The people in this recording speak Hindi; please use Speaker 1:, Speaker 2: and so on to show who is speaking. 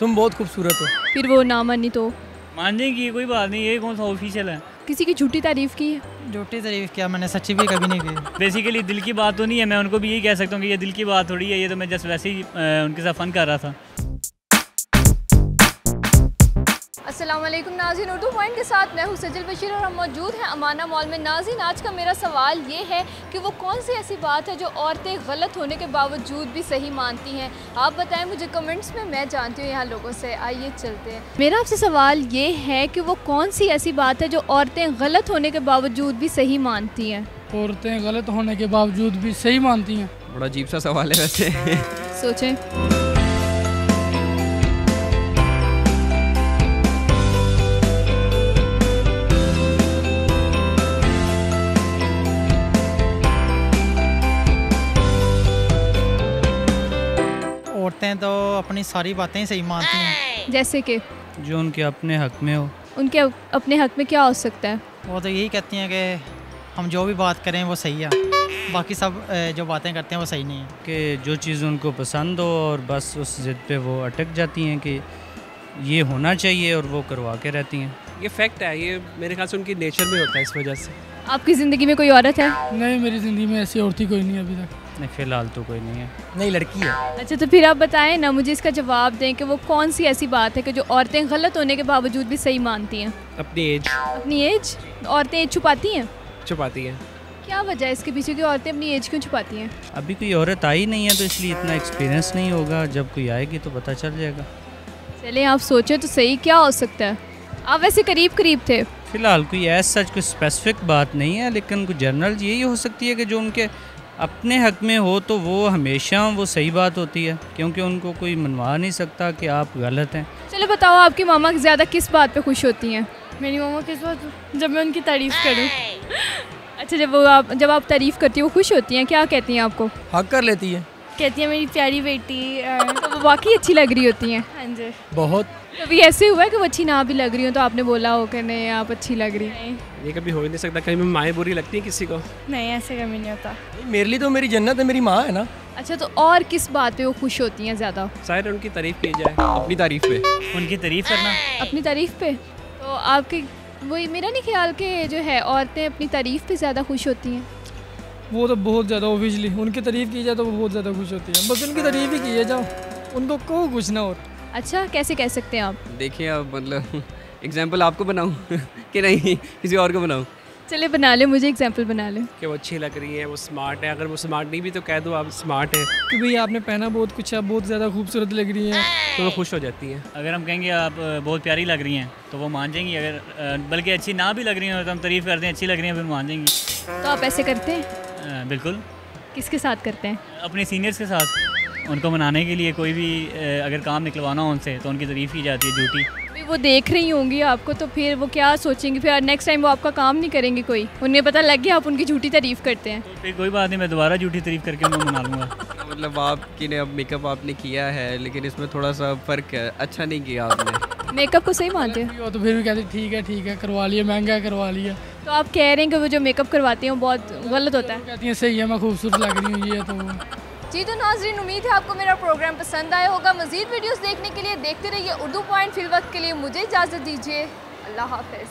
Speaker 1: तुम बहुत खूबसूरत हो।
Speaker 2: फिर वो ना मानी तो
Speaker 3: मान जाएंगी, कोई बात नहीं, ये कौन सा ऑफिशियल है।
Speaker 2: किसी की झूठी तारीफ की है?
Speaker 1: झूठी तारीफ क्या, मैंने सच्ची भी कभी नहीं की।
Speaker 3: बेसिकली दिल की बात तो नहीं है, मैं उनको भी यही कह सकता हूँ कि ये दिल की बात थोड़ी है, ये तो मैं जस्ट वैसे ही उनके साथ फ़न कर रहा था।
Speaker 2: अस्सलाम वालेकुम नाज़रीन, उर्दू पॉइंट के साथ मैं हूँ सजल बशीर और हम मौजूद हैं अमाना मॉल में। नाज़रीन, आज का मेरा सवाल ये है कि वो कौन सी ऐसी बात है जो औरतें गलत होने के बावजूद भी सही मानती हैं। आप बताएं मुझे कमेंट्स में, मैं जानती हूँ यहाँ लोगों से। आइए चलते हैं। मेरा आपसे सवाल ये है कि वो कौन सी ऐसी बात है जो औरतें गलत होने के बावजूद भी सही मानती हैं।
Speaker 4: औरतें गलत होने के बावजूद भी सही मानती हैं।
Speaker 5: बड़ा अजीब सा सवाल है वैसे।
Speaker 2: सोचें।
Speaker 1: औरतें तो अपनी सारी बातें ही सही मानती हैं।
Speaker 2: जैसे कि
Speaker 3: जो उनके अपने हक में हो।
Speaker 2: उनके अपने हक में क्या हो सकता है?
Speaker 1: वो तो यही कहती हैं कि हम जो भी बात करें वो सही है, बाकी सब जो बातें करते हैं वो सही नहीं है।
Speaker 3: कि जो चीज़ उनको पसंद हो और बस उस ज़िद पे वो अटक जाती हैं कि ये होना चाहिए और वो करवा के रहती हैं।
Speaker 6: ये फैक्ट है, ये मेरे ख्याल से उनकी नेचर में होता है इस वजह से।
Speaker 2: आपकी ज़िंदगी में कोई औरत है?
Speaker 4: नहीं, मेरी ज़िंदगी में ऐसी औरत ही कोई नहीं अभी तक।
Speaker 3: नहीं, फ़िलहाल तो कोई नहीं है।
Speaker 1: नहीं, लड़की है।
Speaker 2: अच्छा, तो फिर आप बताएं ना, मुझे इसका जवाब दें कि वो कौन सी ऐसी बात है कि जो औरतें गलत होने के बावजूद भी सही मानती हैं।
Speaker 6: अपनी एज
Speaker 2: अपनी एज? औरतें एज छुपाती हैं?
Speaker 6: छुपाती हैं।
Speaker 2: क्या वजह है इसके पीछे कि औरतें अपनी एज क्यों छुपाती हैं?
Speaker 3: अभी कोई औरत आई नहीं है तो इसलिए इतना एक्सपीरियंस नहीं होगा, जब कोई आएगी तो पता चल जाएगा।
Speaker 2: चलें, आप सोचें तो सही, क्या हो सकता है? आप वैसे करीब करीब थे।
Speaker 3: फ़िलहाल कोई ऐसा सच कोई स्पेसिफिक बात नहीं है, लेकिन कुछ जनरल यही हो सकती है कि जो उनके अपने हक में हो तो वो हमेशा वो सही बात होती है, क्योंकि उनको कोई मनवा नहीं सकता कि आप गलत हैं।
Speaker 2: चलो बताओ, आपकी मामा ज़्यादा किस बात पे खुश होती हैं?
Speaker 7: मेरी मामा किस बात? जब मैं उनकी तारीफ़ करूं।
Speaker 2: अच्छा, जब आप तारीफ़ करती हो वो खुश होती हैं, क्या कहती हैं आपको?
Speaker 1: हक कर लेती है।
Speaker 7: कहती है मेरी प्यारी बेटी।
Speaker 2: तो वो वाकई अच्छी लग रही होती हैं?
Speaker 7: हाँ जी।
Speaker 1: बहुत।
Speaker 2: कभी ऐसे हुआ है कि वो अच्छी ना भी लग रही हो तो आपने बोला हो कि नहीं आप अच्छी लग रही हैं?
Speaker 6: ये कभी हो ही नहीं सकता, कहीं में माएँ बुरी लगती हैं किसी को।
Speaker 7: नहीं, ऐसे कभी नहीं होता।
Speaker 1: मेरे लिए तो मेरी जन्नत है, मेरी माँ है ना।
Speaker 2: अच्छा, तो और किस बात पे वो खुश होती हैं ज़्यादा?
Speaker 6: शायद उनकी तारीफ़ की जाए।
Speaker 5: अपनी तारीफ पे।
Speaker 3: उनकी तारीफ़ करना।
Speaker 2: अपनी तारीफ़ पे? तो आपके वही, मेरा नहीं ख्याल कि जो है औरतें अपनी तारीफ़ पे ज़्यादा खुश होती हैं।
Speaker 4: वो तो बहुत ज़्यादा ऑब्वियसली उनकी तारीफ़ की जाए तो वो बहुत ज़्यादा खुश होती है। बस उनकी तारीफ़ ही की जाओ, उनको कहो कुछ ना। और
Speaker 2: अच्छा, कैसे कह सकते हैं आप?
Speaker 5: देखिए अब मतलब एग्जाम्पल आपको बनाऊँ कि नहीं किसी और को बनाऊँ?
Speaker 2: चले बना ले, मुझे एग्जाम्पल बना ले।
Speaker 6: कि वो अच्छी लग रही है, वो स्मार्ट है। अगर वो स्मार्ट नहीं भी तो कह दो आप स्मार्ट है,
Speaker 4: कि भाई आपने पहना बहुत कुछ है, बहुत ज़्यादा खूबसूरत लग रही है,
Speaker 6: तो वो खुश हो जाती हैं।
Speaker 3: अगर हम कहेंगे आप बहुत प्यारी लग रही हैं तो वो मान जाएंगी। अगर बल्कि अच्छी ना भी लग रही हैं तो हम तारीफ़ करते हैं अच्छी लग रही हैं, फिर मान जाएंगी।
Speaker 2: तो आप ऐसे करते हैं?
Speaker 3: बिल्कुल।
Speaker 2: किसके साथ करते हैं?
Speaker 3: अपने सीनियर्स के साथ। उनको मनाने के लिए कोई भी अगर काम निकलवाना हो उनसे तो उनकी तारीफ़ की जाती है झूठी।
Speaker 2: वो देख रही होंगी आपको तो फिर वो क्या सोचेंगी? फिर नेक्स्ट टाइम वो आपका काम नहीं करेंगे कोई, उन्हें पता लग गया आप उनकी झूठी तारीफ़ करते हैं।
Speaker 3: तो फिर कोई बात नहीं, मैं दोबारा झूठी तारीफ़ करके उनको मना लूँगा।
Speaker 5: मतलब आपकी ने अब मेकअप आपने किया है लेकिन इसमें थोड़ा सा फ़र्क है, अच्छा नहीं किया आपने।
Speaker 2: मेकअप को सही मानते हैं?
Speaker 4: वो तो फिर भी कहते ठीक है करवा लिया, महंगा करवा लिया।
Speaker 2: तो आप कह रहे हैं कि वो जो मेकअप करवाते हैं वो बहुत गलत होता है?
Speaker 4: कहती हैं सही है, मैं खूबसूरत लग रही हूँ, ये तो वो।
Speaker 2: जी तो नाज़रीन, उम्मीद है आपको मेरा प्रोग्राम पसंद आया होगा। मज़ीद वीडियोस देखने के लिए देखते रहिए उर्दू पॉइंट। फिल वक्त के लिए मुझे इजाज़त दीजिए। अल्लाह हाफ़िज़।